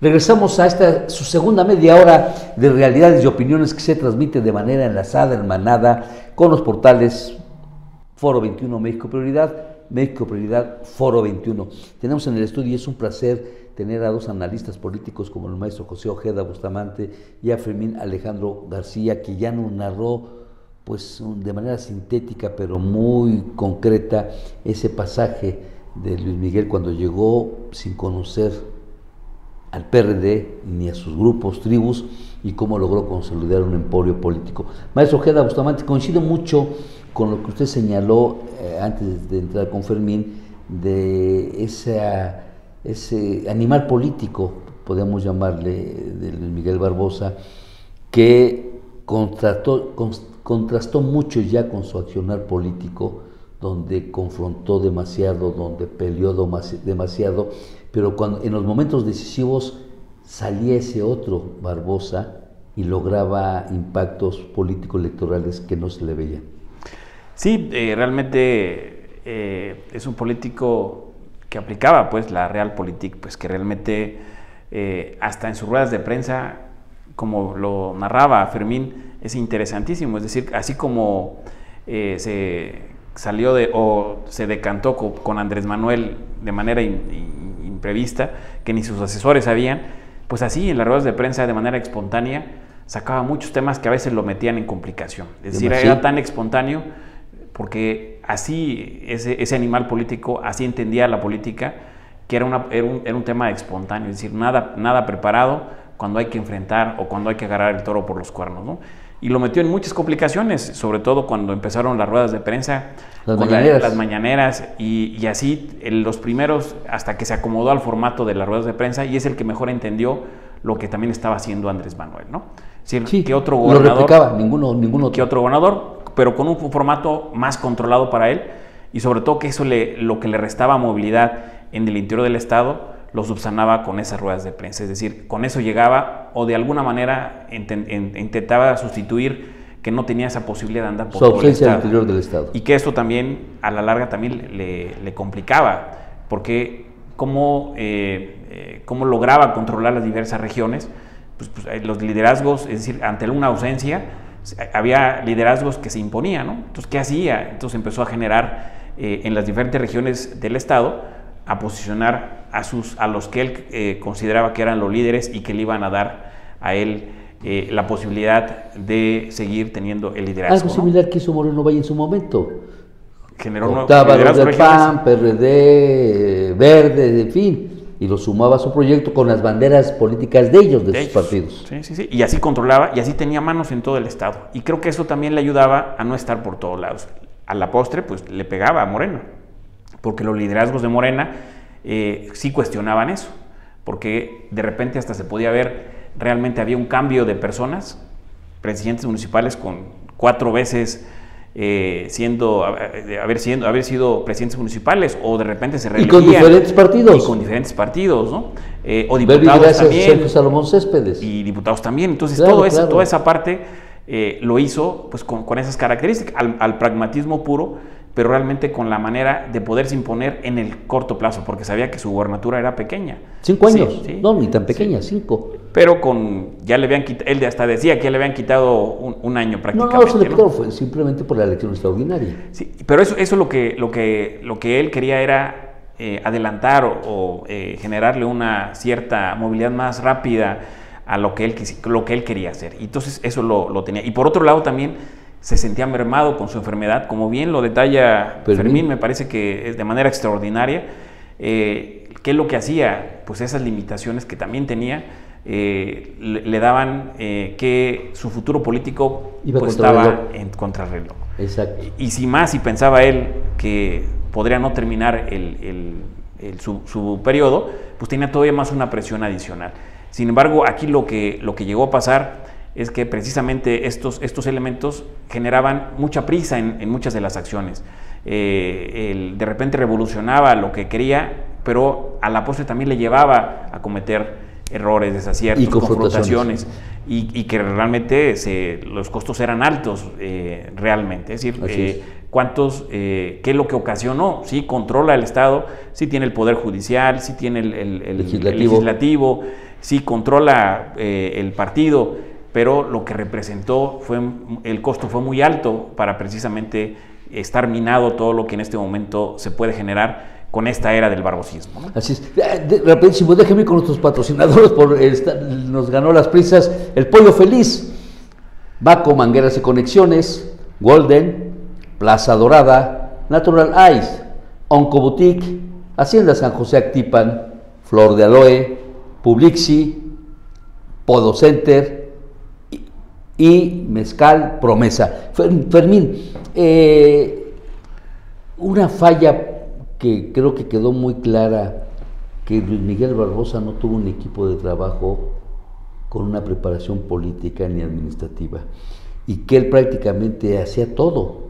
Regresamos a esta, su segunda media hora de realidades y opiniones que se transmite de manera enlazada, hermanada, con los portales Foro 21 México Prioridad, Foro 21. Tenemos en el estudio, y es un placer tener a dos analistas políticos como el maestro José Ojeda Bustamante y a Fermín Alejandro García, que ya nos narró pues de manera sintética pero muy concreta ese pasaje de Luis Miguel cuando llegó sin conocer al PRD ni a sus grupos, tribus, y cómo logró consolidar un emporio político. Maestro Ojeda Bustamante, coincido mucho con lo que usted señaló antes de entrar con Fermín, de ese animal político, podemos llamarle, de Luis Miguel Barbosa, que contrastó mucho ya con su accionar político, donde confrontó demasiado, donde peleó demasiado, pero cuando en los momentos decisivos salía ese otro Barbosa y lograba impactos político-electorales que no se le veían. Sí, realmente es un político que aplicaba pues la realpolitik, pues que realmente hasta en sus ruedas de prensa, como lo narraba Fermín, es interesantísimo. Es decir, así como se salió o se decantó con Andrés Manuel de manera imprevista, que ni sus asesores sabían, pues así en las ruedas de prensa de manera espontánea sacaba muchos temas que a veces lo metían en complicación. Es decir, era tan espontáneo porque así ese animal político así entendía la política, que era un tema espontáneo, es decir, nada preparado cuando hay que enfrentar o cuando hay que agarrar el toro por los cuernos, ¿no? Y lo metió en muchas complicaciones, sobre todo cuando empezaron las ruedas de prensa, las mañaneras y así los primeros, hasta que se acomodó al formato de las ruedas de prensa, y es el que mejor entendió lo que también estaba haciendo Andrés Manuel, ¿no? Es decir, sí, que otro gobernador, lo replicaba, ninguno otro. Que otro gobernador, pero con un formato más controlado para él, y sobre todo que eso lo que le restaba movilidad en el interior del estado lo subsanaba con esas ruedas de prensa. Es decir, con eso llegaba o de alguna manera intentaba sustituir que no tenía esa posibilidad de andar por todo el estado. Al interior del estado. Y que eso también a la larga también le complicaba, porque cómo lograba controlar las diversas regiones, pues los liderazgos, es decir, ante una ausencia, había liderazgos que se imponían, ¿no? Entonces, ¿qué hacía? Entonces empezó a generar en las diferentes regiones del estado, a posicionar a los que él consideraba que eran los líderes y que le iban a dar a él la posibilidad de seguir teniendo el liderazgo. Algo similar que hizo Moreno Valle en su momento. Generó liderazgos de PAN, PRD, Verde, en fin, y lo sumaba a su proyecto con las banderas políticas de ellos, de sus partidos. Sí, y así controlaba, y así tenía manos en todo el estado. Y creo que eso también le ayudaba a no estar por todos lados. A la postre, pues le pegaba a Moreno, porque los liderazgos de Morena sí cuestionaban eso, porque de repente hasta se podía ver, realmente había un cambio de personas, presidentes municipales con 4 veces haber sido presidentes municipales, o de repente se reelegían. Y con diferentes partidos. Y con diferentes partidos, ¿no? O diputados también. Sergio Salomón Céspedes. Y diputados también. Entonces, claro. Toda esa parte lo hizo pues con esas características, al pragmatismo puro, pero realmente con la manera de poderse imponer en el corto plazo, porque sabía que su gubernatura era pequeña. 5 años, sí. No, ni tan pequeña, 5. Pero ya le habían quitado, él hasta decía que ya le habían quitado un año prácticamente. No, se le quitó, fue simplemente por la elección extraordinaria. Sí, pero eso lo que él quería era adelantar o generarle una cierta movilidad más rápida a lo que él quería hacer. Y entonces eso lo tenía. Y por otro lado también se sentía mermado con su enfermedad, como bien lo detalla Fermín, me parece que es de manera extraordinaria. ¿Qué es lo que hacía? Pues esas limitaciones que también tenía le daban que su futuro político pues, estaba en contrarreloj. Exacto. Y si pensaba él que podría no terminar su periodo, pues tenía todavía más una presión adicional. Sin embargo, aquí lo que llegó a pasar es que precisamente estos elementos generaban mucha prisa en muchas de las acciones. De repente revolucionaba lo que quería, pero a la postre también le llevaba a cometer errores, desaciertos, confrontaciones, y que realmente los costos eran altos realmente. Es decir, qué es lo que ocasionó. Sí, controla el Estado, sí tiene el Poder Judicial, sí tiene el legislativo, sí controla el partido, pero lo que representó el costo fue muy alto para precisamente estar minado todo lo que en este momento se puede generar con esta era del barbosismo, ¿no? Así es. Rapidísimo, déjeme ir con nuestros patrocinadores, nos ganó las prisas el Pollo Feliz, Baco, Mangueras y Conexiones, Golden, Plaza Dorada, Natural Ice, Onco Boutique, Hacienda San José Actipan, Flor de Aloe, Publixi, Podo Center y Mezcal Promesa. Fermín, una falla que creo que quedó muy clara, que Luis Miguel Barbosa no tuvo un equipo de trabajo con una preparación política ni administrativa, y que él prácticamente hacía todo,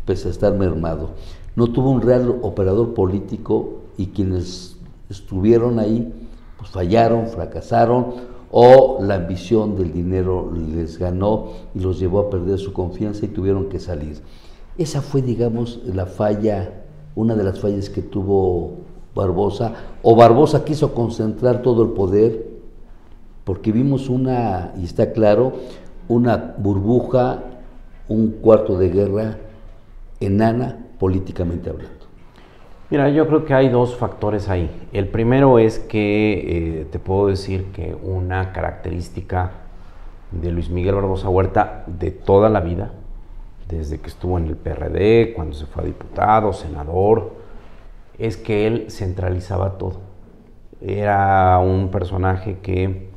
pese a estar mermado. No tuvo un real operador político, y quienes estuvieron ahí pues fallaron, fracasaron, o la ambición del dinero les ganó y los llevó a perder su confianza y tuvieron que salir. Esa fue, digamos, la falla, una de las fallas que tuvo Barbosa, o Barbosa quiso concentrar todo el poder, porque vimos y está claro, una burbuja, un cuarto de guerra enana políticamente hablando. Mira, yo creo que hay dos factores ahí. El primero es que te puedo decir que una característica de Luis Miguel Barbosa Huerta de toda la vida, desde que estuvo en el PRD, cuando se fue a diputado, senador, es que él centralizaba todo. Era un personaje que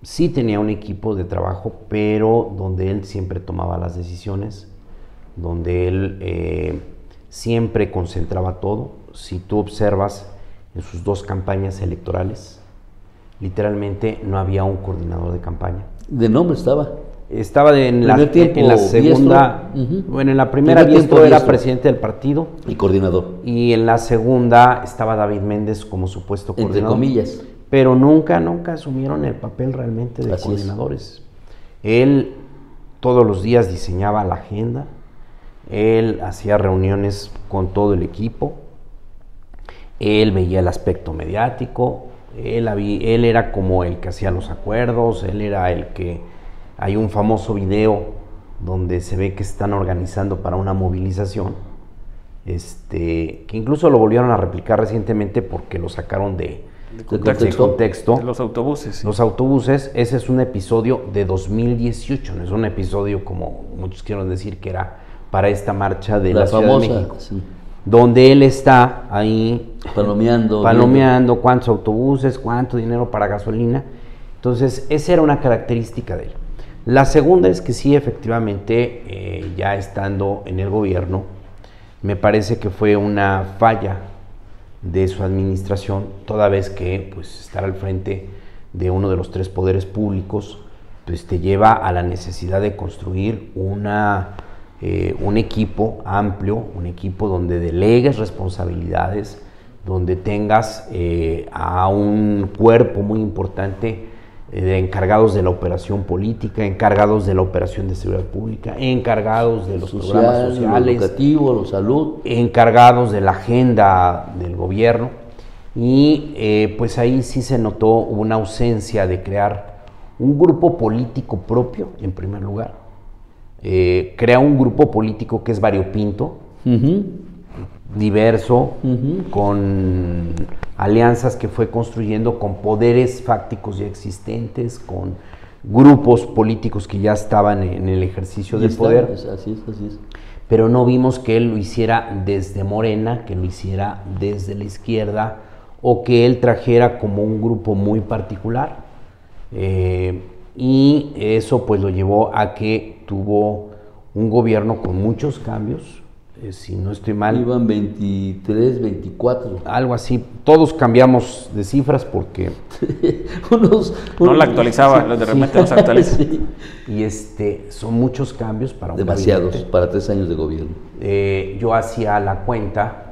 sí tenía un equipo de trabajo, pero donde él siempre tomaba las decisiones, donde él siempre concentraba todo. Si tú observas en sus dos campañas electorales, literalmente no había un coordinador de campaña. De nombre estaba. Estaba en la segunda, bueno, en la primera Diestro era presidente del partido. Y coordinador. Y en la segunda estaba David Méndez como supuesto coordinador. Entre comillas. Pero nunca asumieron el papel realmente de coordinadores. Él todos los días diseñaba la agenda, él hacía reuniones con todo el equipo, él veía el aspecto mediático, él era como el que hacía los acuerdos, él era el que... Hay un famoso video donde se ve que están organizando para una movilización, que incluso lo volvieron a replicar recientemente porque lo sacaron de contexto. De los autobuses. Sí. Los autobuses, ese es un episodio de 2018, no es un episodio como muchos quieren decir que era para esta marcha de la Ciudad de México, sí, donde él está ahí palomeando cuántos autobuses, cuánto dinero para gasolina. Entonces, esa era una característica de él. La segunda es que sí, efectivamente, ya estando en el gobierno, me parece que fue una falla de su administración, toda vez que pues, estar al frente de uno de los tres poderes públicos pues, te lleva a la necesidad de construir un equipo amplio, un equipo donde delegues responsabilidades, donde tengas a un cuerpo muy importante de encargados de la operación política, encargados de la operación de seguridad pública, encargados de los programas sociales, lo educativo, lo salud, encargados de la agenda del gobierno, y pues ahí sí se notó una ausencia de crear un grupo político propio, en primer lugar. Crea un grupo político que es variopinto, diverso, con alianzas que fue construyendo con poderes fácticos ya existentes, con grupos políticos que ya estaban en el ejercicio del poder. Así es. Pero no vimos que él lo hiciera desde Morena, que lo hiciera desde la izquierda, o que él trajera como un grupo muy particular. Y eso pues lo llevó a que tuvo un gobierno con muchos cambios. Si no estoy mal, iban 23, 24. Algo así. Todos cambiamos de cifras porque no la actualizaba, de repente no se actualiza. Sí. Y son muchos cambios para un demasiados gabinete. Para 3 años de gobierno. Yo hacía la cuenta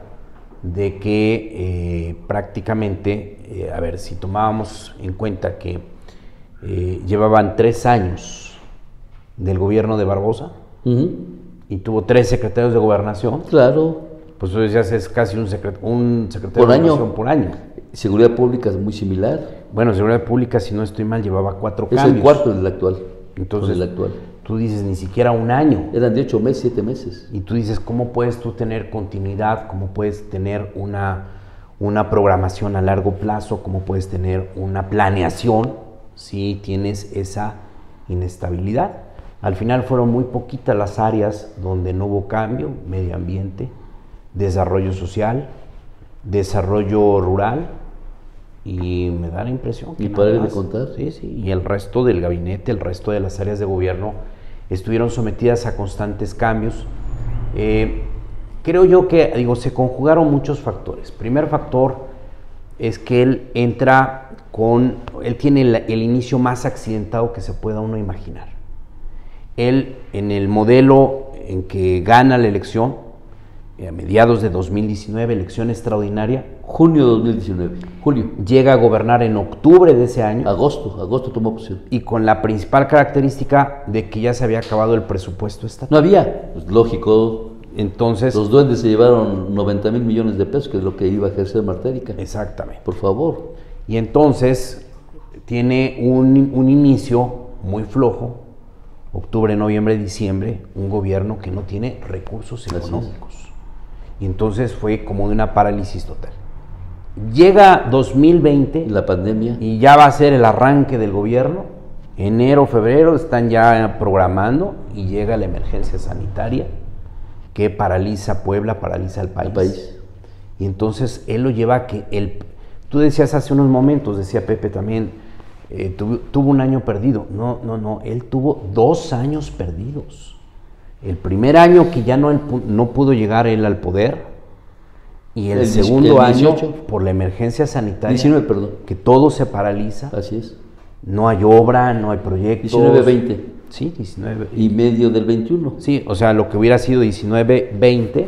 de que prácticamente, a ver, si tomábamos en cuenta que llevaban 3 años del gobierno de Barbosa, y tuvo 3 secretarios de gobernación. Claro. Pues eso ya es casi un secretario por de año. gobernación por año. Seguridad Pública es muy similar. Bueno, Seguridad Pública, si no estoy mal, llevaba 4 es cambios. Es el cuarto del actual. Entonces, el actual. Tú dices, ni siquiera un año. Eran de 8 meses, 7 meses. Y tú dices, ¿cómo puedes tú tener continuidad? ¿Cómo puedes tener una programación a largo plazo? ¿Cómo puedes tener una planeación si tienes esa inestabilidad? Al final fueron muy poquitas las áreas donde no hubo cambio: medio ambiente, desarrollo social, desarrollo rural, y me da la impresión que... ¿Y para de contar? Sí, sí, y el resto del gabinete, el resto de las áreas de gobierno estuvieron sometidas a constantes cambios. Creo yo que, se conjugaron muchos factores. Primer factor es que él tiene el inicio más accidentado que se pueda uno imaginar. Él, en el modelo en que gana la elección, a mediados de 2019, elección extraordinaria. Junio de 2019, julio. Llega a gobernar en octubre de ese año. Agosto tomó posición. Y con la principal característica de que ya se había acabado el presupuesto estatal. No había, pues lógico. Entonces... Los duendes se llevaron 90,000 millones de pesos, que es lo que iba a ejercer Marta Erika. Exactamente. Por favor. Y entonces tiene un inicio muy flojo, octubre, noviembre, diciembre, un gobierno que no tiene recursos económicos. Y entonces fue como de una parálisis total. Llega 2020, la pandemia, y ya va a ser el arranque del gobierno. Enero, febrero están ya programando, y llega la emergencia sanitaria que paraliza Puebla, paraliza el país. Y entonces él lo lleva a que tú decías hace unos momentos, decía Pepe también, tuvo un año perdido. No, él tuvo 2 años perdidos. El primer año que ya no pudo llegar él al poder, y el segundo año por la emergencia sanitaria, 19, perdón, que todo se paraliza. Así es. No hay obra, no hay proyectos. 19-20. Sí, 19. Y medio del 21. Sí, o sea, lo que hubiera sido 19-20.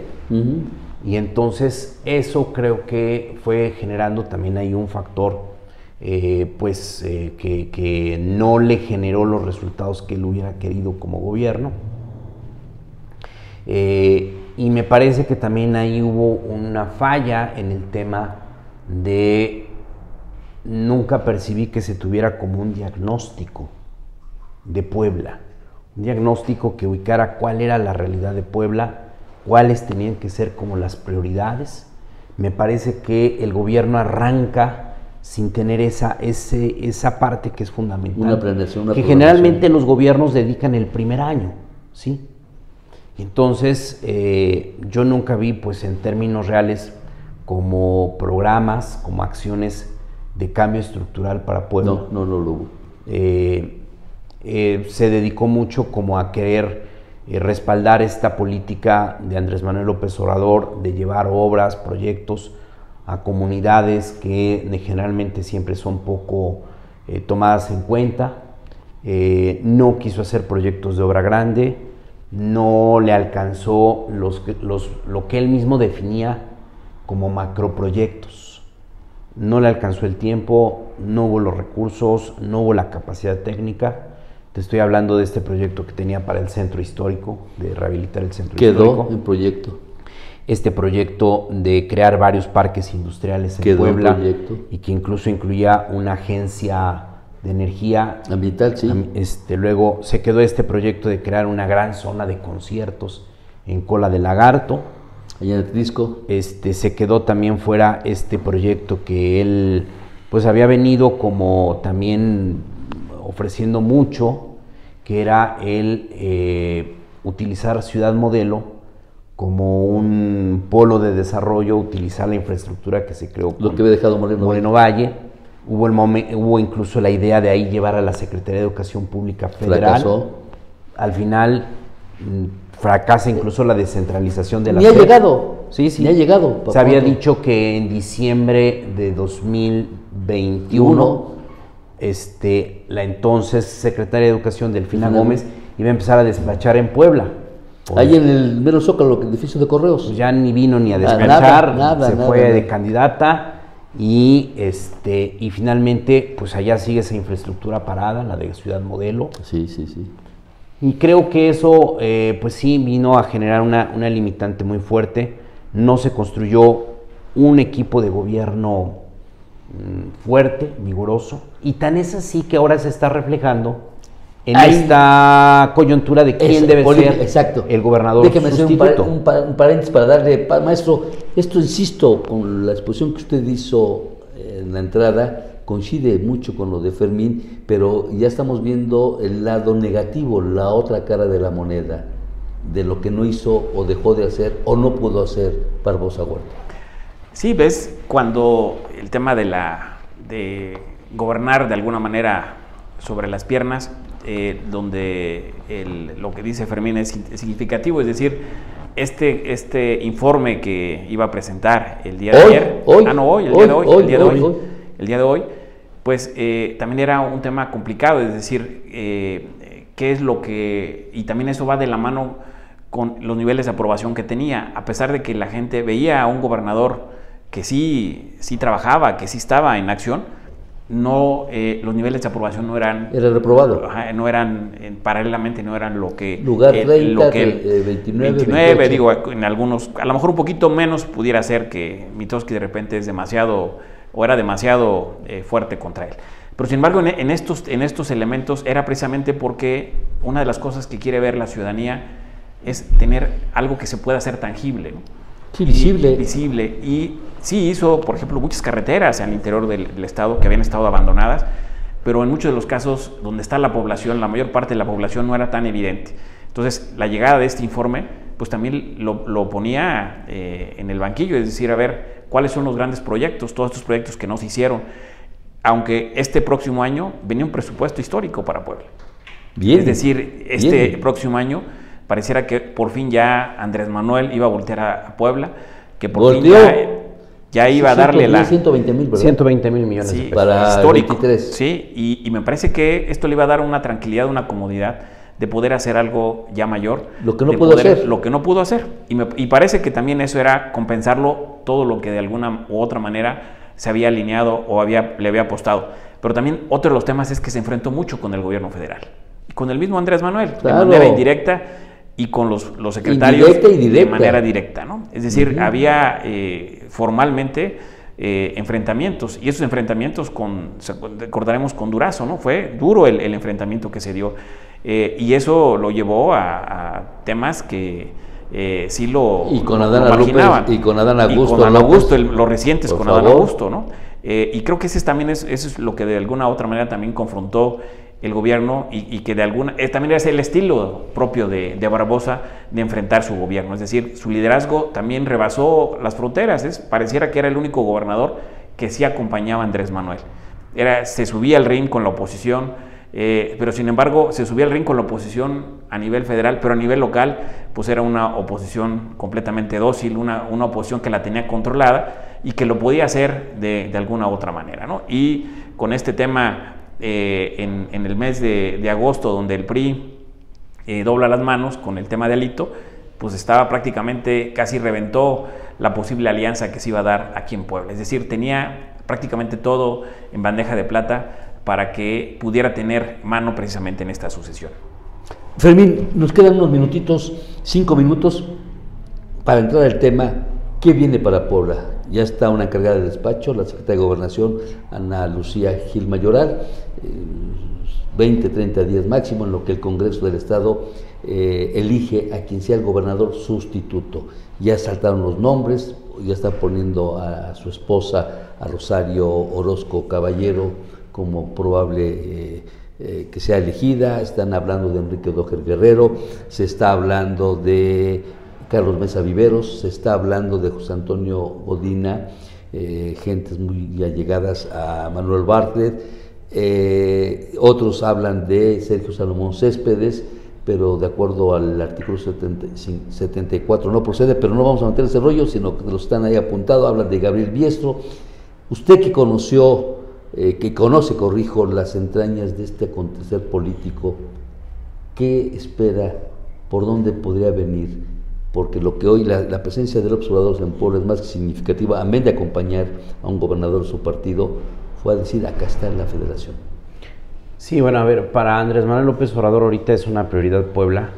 Y entonces eso creo que fue generando también ahí un factor, que no le generó los resultados que él hubiera querido como gobierno. Y me parece que también ahí hubo una falla en el tema de nunca percibí que se tuviera como un diagnóstico de Puebla, un diagnóstico que ubicara cuál era la realidad de Puebla, cuáles tenían que ser como las prioridades. Me parece que el gobierno arranca sin tener esa parte que es fundamental, una planeación, que generalmente los gobiernos dedican el primer año, ¿sí? Entonces, yo nunca vi, pues, en términos reales, como programas, como acciones de cambio estructural para Puebla. No lo hubo. Se dedicó mucho como a querer respaldar esta política de Andrés Manuel López Obrador, de llevar obras, proyectos a comunidades que generalmente siempre son poco tomadas en cuenta. No quiso hacer proyectos de obra grande, no le alcanzó lo que él mismo definía como macroproyectos. No le alcanzó el tiempo, no hubo los recursos, no hubo la capacidad técnica. Te estoy hablando de este proyecto que tenía para el centro histórico, de rehabilitar el centro histórico. Quedó en proyecto. Este proyecto de crear varios parques industriales en Puebla, y que incluso incluía una agencia de energía ambiental, sí. Luego se quedó este proyecto de crear una gran zona de conciertos en Cola de Lagarto. Allá en el Trisco. Se quedó también fuera este proyecto que él pues había venido como también ofreciendo mucho, que era el utilizar Ciudad Modelo como un polo de desarrollo, utilizar la infraestructura que se creó. Lo que había dejado Moreno Valle. Hubo incluso la idea de ahí llevar a la Secretaría de Educación Pública Federal. Fracasó. Al final fracasa incluso la descentralización de la SEP. Ni ha llegado. Sí. Ni ha llegado. Se había dicho que en diciembre de 2021 la entonces secretaria de Educación, Delfina Gómez, iba a empezar a despachar en Puebla. Ahí en el mero Zócalo, el edificio de Correos. Pues ya ni vino ni a despachar, se fue de candidata. Y finalmente, pues allá sigue esa infraestructura parada, la de Ciudad Modelo. Sí. Y creo que eso, pues sí, vino a generar una limitante muy fuerte. No se construyó un equipo de gobierno fuerte, vigoroso, y tan es así que ahora se está reflejando en esta coyuntura de quién debe ser el gobernador sustituto. Déjeme hacer un paréntesis para darle, maestro, esto insisto, con la exposición que usted hizo en la entrada, coincide mucho con lo de Fermín, pero ya estamos viendo el lado negativo, la otra cara de la moneda, de lo que no hizo o dejó de hacer o no pudo hacer Barbosa Huerta. Sí, ves, cuando el tema de gobernar de alguna manera sobre las piernas, donde lo que dice Fermín es significativo, es decir, este informe que iba a presentar el día de ayer, el día de hoy, pues también era un tema complicado, es decir, qué es lo que, y también eso va de la mano con los niveles de aprobación que tenía, a pesar de que la gente veía a un gobernador que sí trabajaba, que sí estaba en acción, no, los niveles de aprobación no eran... Era reprobado. No eran, paralelamente no eran lo que... Lugar 30, 29, digo, en algunos, a lo mejor un poquito menos pudiera ser que Mitofsky de repente es demasiado, o era demasiado fuerte contra él. Pero sin embargo, en estos elementos era precisamente porque una de las cosas que quiere ver la ciudadanía es tener algo que se pueda hacer tangible, ¿no? Sí, visible. Visible. Y sí hizo, por ejemplo, muchas carreteras al interior del estado que habían estado abandonadas, pero en muchos de los casos donde está la población, la mayor parte de la población no era tan evidente. Entonces, la llegada de este informe, pues también lo ponía en el banquillo, es decir, a ver cuáles son los grandes proyectos, todos estos proyectos que no se hicieron, aunque este próximo año venía un presupuesto histórico para Puebla. Bien. Es decir, próximo año pareciera que por fin ya Andrés Manuel iba a voltear a Puebla, que por fin ya iba a darle 120,000, ¿verdad? 120,000 millones de pesos. Para histórico. 23. Sí, y me parece que esto le iba a dar una tranquilidad, una comodidad de poder hacer algo ya mayor. Lo que no pudo hacer. Lo que no pudo hacer. Y parece que también eso era compensarlo todo lo que de alguna u otra manera se había alineado o le había apostado. Pero también otro de los temas es que se enfrentó mucho con el gobierno federal. Y con el mismo Andrés Manuel, de manera indirecta, y con los secretarios de manera directa, ¿no? Es decir, había formalmente enfrentamientos, y esos enfrentamientos recordaremos con Durazo, ¿no? Fue duro el enfrentamiento que se dio, y eso lo llevó a temas que sí lo marginaban. Y con Adán Augusto. Y con Adán Augusto, los recientes con Adán Augusto, ¿no? Y creo que eso es lo que de alguna u otra manera también confrontó el gobierno y que de alguna también es el estilo propio de Barbosa de enfrentar su gobierno, es decir, su liderazgo también rebasó las fronteras, pareciera que era el único gobernador que sí acompañaba a Andrés Manuel, se subía al ring con la oposición, pero sin embargo se subía al ring con la oposición a nivel federal, pero a nivel local pues era una oposición completamente dócil, una oposición que la tenía controlada y que lo podía hacer de alguna u otra manera, ¿no? Y con este tema en el mes de agosto, donde el PRI dobla las manos con el tema de Alito, pues estaba prácticamente, casi reventó la posible alianza que se iba a dar aquí en Puebla. Es decir, tenía prácticamente todo en bandeja de plata para que pudiera tener mano precisamente en esta sucesión. Fermín, nos quedan unos minutitos, 5 minutos, para entrar al tema. ¿Qué viene para Puebla? Ya está una encargada de despacho, la secretaria de Gobernación, Ana Lucía Gil Mayoral, 20, 30 días máximo en lo que el Congreso del Estado elige a quien sea el gobernador sustituto. Ya saltaron los nombres, ya está poniendo a su esposa, a Rosario Orozco Caballero, como probable que sea elegida. Están hablando de Enrique Doher Guerrero, se está hablando de Carlos Mesa Viveros, se está hablando de José Antonio Godina, gentes muy allegadas a Manuel Bartlett, otros hablan de Sergio Salomón Céspedes, pero de acuerdo al artículo 74 no procede, pero no vamos a meter ese rollo, sino que los están ahí apuntados. Hablan de Gabriel Biestro. Usted que conoce, las entrañas de este acontecer político, ¿qué espera? ¿Por dónde podría venir? Porque lo que hoy la presencia del observador en Puebla es más que significativa, amén de acompañar a un gobernador de su partido, fue a decir, acá está la federación. Sí, bueno, a ver, para Andrés Manuel López Obrador ahorita es una prioridad Puebla,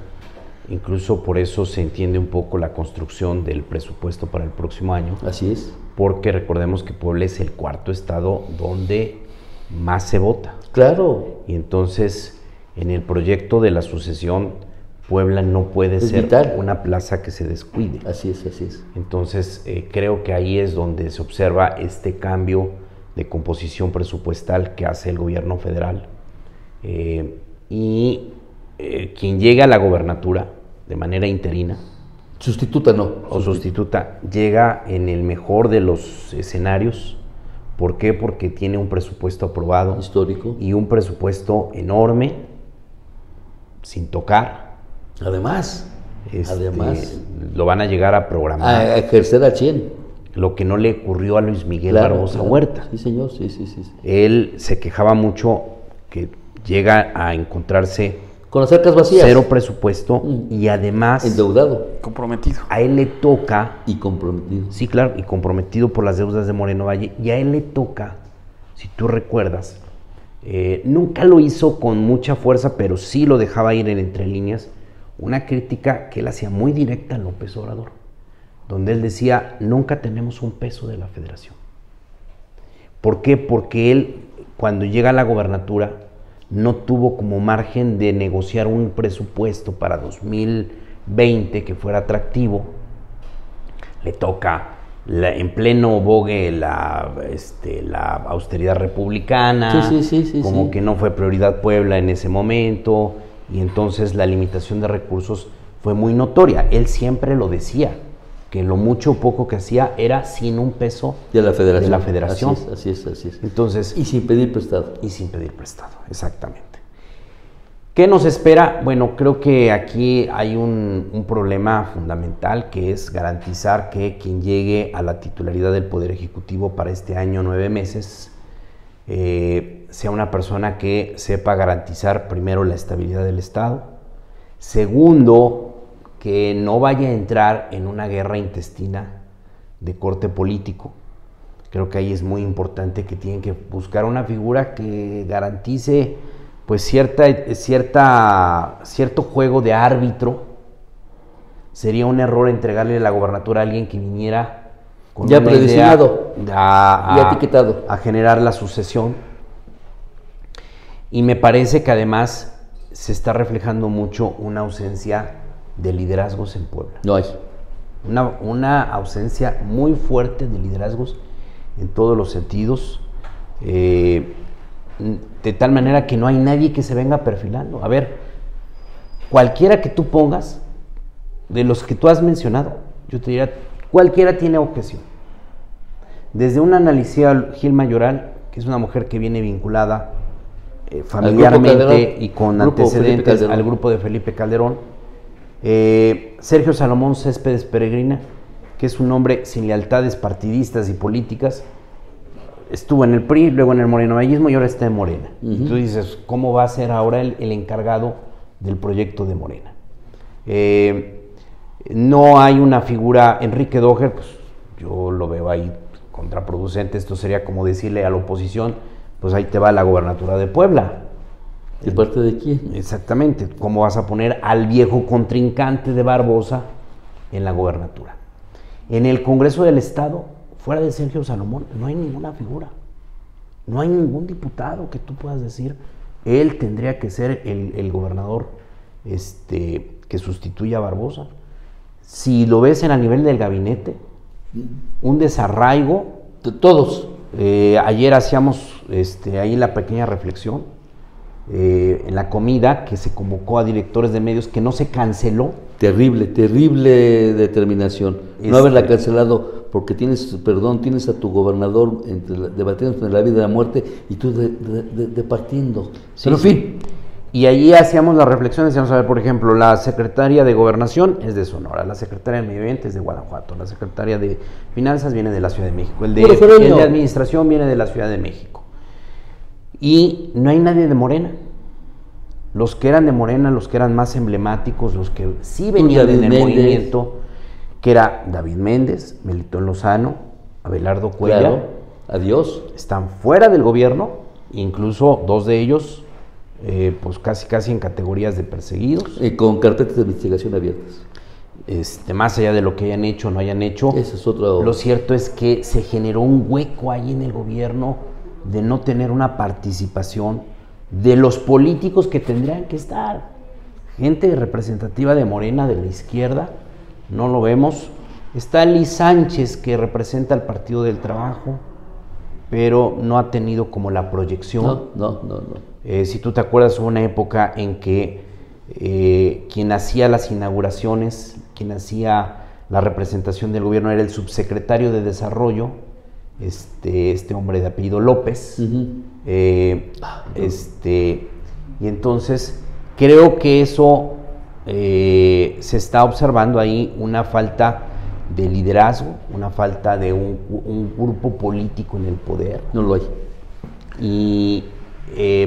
incluso por eso se entiende un poco la construcción del presupuesto para el próximo año. Así es. Porque recordemos que Puebla es el cuarto estado donde más se vota. Claro. Y entonces, en el proyecto de la sucesión, Puebla no puede ser vital. Una plaza que se descuide. Así es, así es. Entonces, creo que ahí es donde se observa este cambio de composición presupuestal que hace el gobierno federal. Quien llega a la gobernatura de manera interina, sustituta no. O sustituta, llega en el mejor de los escenarios. ¿Por qué? Porque tiene un presupuesto aprobado. Histórico. Y un presupuesto enorme, sin tocar. Además. Lo van a llegar a programar. A ejercer al 100. Lo que no le ocurrió a Luis Miguel Barbosa Huerta. Sí, señor, sí. Él se quejaba mucho que llega a encontrarse con las arcas vacías, cero presupuesto y además endeudado, comprometido. A él le toca y comprometido. Sí, claro, y comprometido por las deudas de Moreno Valle. Y a él le toca, si tú recuerdas, nunca lo hizo con mucha fuerza, pero sí lo dejaba ir en entre líneas, una crítica que él hacía muy directa a López Obrador, donde él decía: nunca tenemos un peso de la federación. ¿Por qué? Porque él, cuando llega a la gobernatura, no tuvo como margen de negociar un presupuesto para 2020 que fuera atractivo. Le toca en pleno bogue la austeridad republicana, como que no fue prioridad Puebla en ese momento, y entonces la limitación de recursos fue muy notoria. Él siempre lo decía, que lo mucho o poco que hacía era sin un peso de la federación. Así es. Entonces, y sin pedir prestado. Exactamente. ¿Qué nos espera? Bueno, creo que aquí hay un problema fundamental, que es garantizar que quien llegue a la titularidad del Poder Ejecutivo para este año, 9 meses, sea una persona que sepa garantizar, primero, la estabilidad del Estado. Segundo, que no vaya a entrar en una guerra intestina de corte político. Creo que ahí es muy importante que tienen que buscar una figura que garantice pues cierto juego de árbitro. Sería un error entregarle la gobernatura a alguien que viniera con ya una predestinado, ya etiquetado, a generar la sucesión. Y me parece que además se está reflejando mucho una ausencia de liderazgos en Puebla. No hay. Una ausencia muy fuerte de liderazgos en todos los sentidos, de tal manera que no hay nadie que se venga perfilando. A ver, cualquiera que tú pongas, de los que tú has mencionado, yo te diría, cualquiera tiene objeción. Desde una Ana Licea Gil Mayoral, que es una mujer que viene vinculada familiarmente y con antecedentes al grupo de Felipe Calderón. Sergio Salomón Céspedes Peregrina, que es un hombre sin lealtades partidistas y políticas, estuvo en el PRI, luego en el morenovallismo y ahora está en Morena. Tú dices, ¿cómo va a ser ahora el encargado del proyecto de Morena? No hay una figura. Enrique Doher, pues yo lo veo ahí contraproducente. Esto sería como decirle a la oposición, pues ahí te va la gobernatura de Puebla. ¿De parte de quién? Exactamente. ¿Cómo vas a poner al viejo contrincante de Barbosa en la gobernatura? En el Congreso del Estado, fuera de Sergio Salomón, no hay ninguna figura. No hay ningún diputado que tú puedas decir, él tendría que ser el gobernador que sustituya a Barbosa. Si lo ves a nivel del gabinete, un desarraigo. Todos. Ayer hacíamos ahí la pequeña reflexión. En la comida que se convocó a directores de medios, que no se canceló. Terrible determinación. No haberla cancelado porque tienes a tu gobernador debatiendo entre la vida y la muerte y tú departiendo. Sí, pero en fin. Y ahí hacíamos las reflexiones, vamos a ver, por ejemplo, la secretaria de Gobernación es de Sonora, la secretaria de Medio Ambiente es de Guanajuato, la secretaria de Finanzas viene de la Ciudad de México, el de Administración viene de la Ciudad de México. Y no hay nadie de Morena. Los que eran de Morena, los que eran más emblemáticos, los que sí venían en el movimiento, que era David Méndez, Melitón Lozano, Abelardo Cuellar. Claro, adiós. Están fuera del gobierno, incluso dos de ellos pues casi en categorías de perseguidos. Con carpetas de investigación abiertas. Más allá de lo que hayan hecho o no hayan hecho, ese es otro... lo cierto es que se generó un hueco ahí en el gobierno de no tener una participación de los políticos que tendrían que estar. Gente representativa de Morena, de la izquierda, no lo vemos. Está Liz Sánchez, que representa al Partido del Trabajo, pero no ha tenido como la proyección. No. Si tú te acuerdas, hubo una época en que quien hacía las inauguraciones, quien hacía la representación del gobierno era el subsecretario de Desarrollo, este hombre de apellido López. Y entonces creo que eso se está observando ahí una falta de liderazgo, una falta de un grupo político en el poder. No lo hay. Y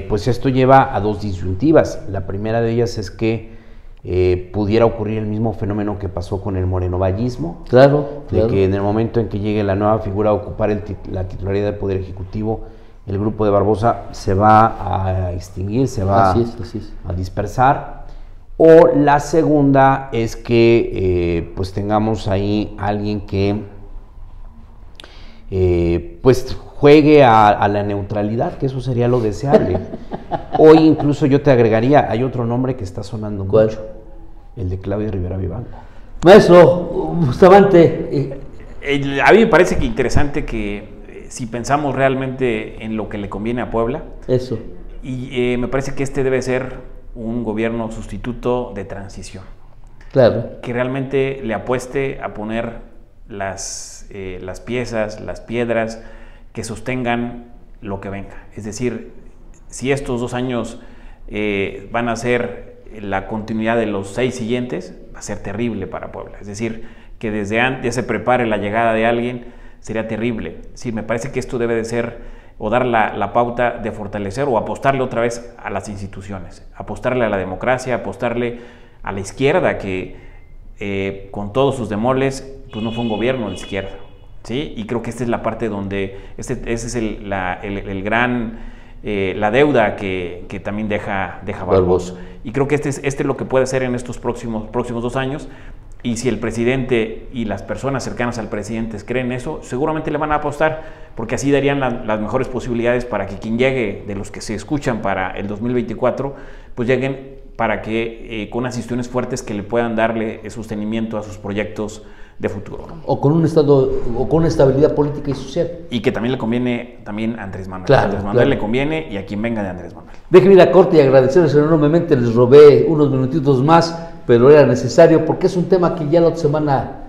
pues esto lleva a dos disyuntivas. La primera de ellas es que pudiera ocurrir el mismo fenómeno que pasó con el morenovallismo. Claro. De que en el momento en que llegue la nueva figura a ocupar la titularidad del Poder Ejecutivo, el grupo de Barbosa se va a extinguir, se va así es. a dispersar. O la segunda es que pues tengamos ahí alguien que pues juegue a la neutralidad, que eso sería lo deseable. Hoy incluso yo te agregaría, hay otro nombre que está sonando mucho, el de Claudia Rivera Vivanco. Maestro Bustamante, a mí me parece que interesante que si pensamos realmente en lo que le conviene a Puebla, eso. Y me parece que este debe ser un gobierno sustituto de transición. Claro. Que realmente le apueste a poner las piezas, las piedras que sostengan lo que venga. Es decir, si estos 2 años van a ser la continuidad de los 6 siguientes, va a ser terrible para Puebla. Es decir, que desde antes se prepare la llegada de alguien, sería terrible. Sí, me parece que esto debe de ser o dar la pauta de fortalecer o apostarle otra vez a las instituciones, apostarle a la democracia, apostarle a la izquierda, que con todos sus demoles, pues no fue un gobierno de izquierda, ¿sí? Y creo que esta es la parte donde, ese es el gran, la deuda que también deja Barbosa. Y creo que este es lo que puede hacer en estos próximos 2 años. Y si el presidente y las personas cercanas al presidente creen eso, seguramente le van a apostar, porque así darían las mejores posibilidades para que quien llegue, de los que se escuchan para el 2024, pues lleguen para que con unas instituciones fuertes que le puedan darle sostenimiento a sus proyectos de futuro, ¿no? O con un estado, o con una estabilidad política y social. Y que también le conviene a Andrés Manuel. Claro, a Andrés Manuel le conviene, y a quien venga de Andrés Manuel. Déjenme ir a corte y agradecerles enormemente. Les robé unos minutitos más, pero era necesario porque es un tema que ya la otra semana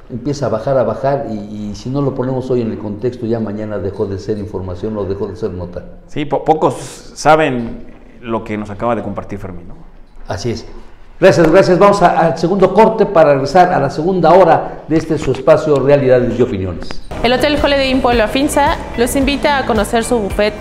empieza a bajar y si no lo ponemos hoy en el contexto, ya mañana dejó de ser información o dejó de ser nota. Sí, pocos saben lo que nos acaba de compartir Fermín, ¿no? Así es. Gracias. Vamos al segundo corte para regresar a la segunda hora de su espacio Realidades y Opiniones. El Hotel Holiday Inn Puebla Finza los invita a conocer su buffet.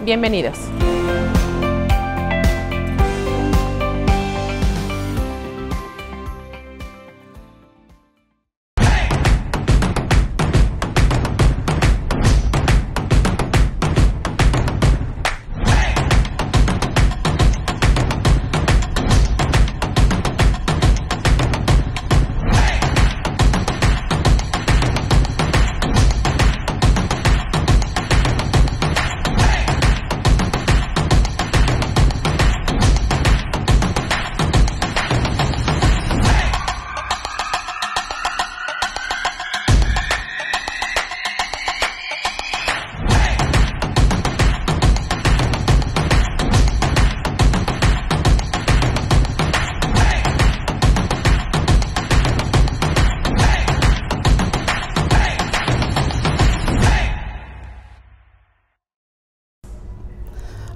Bienvenidos.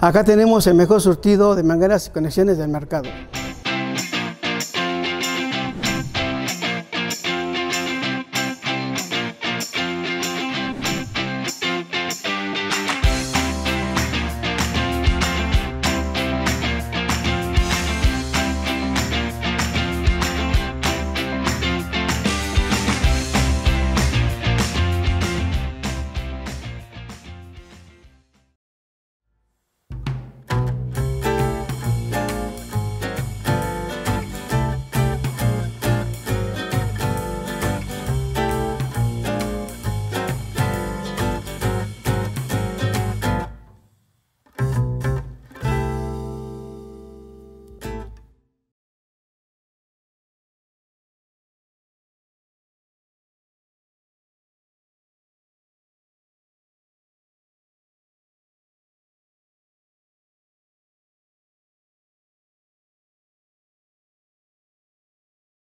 Acá tenemos el mejor surtido de mangueras y conexiones del mercado.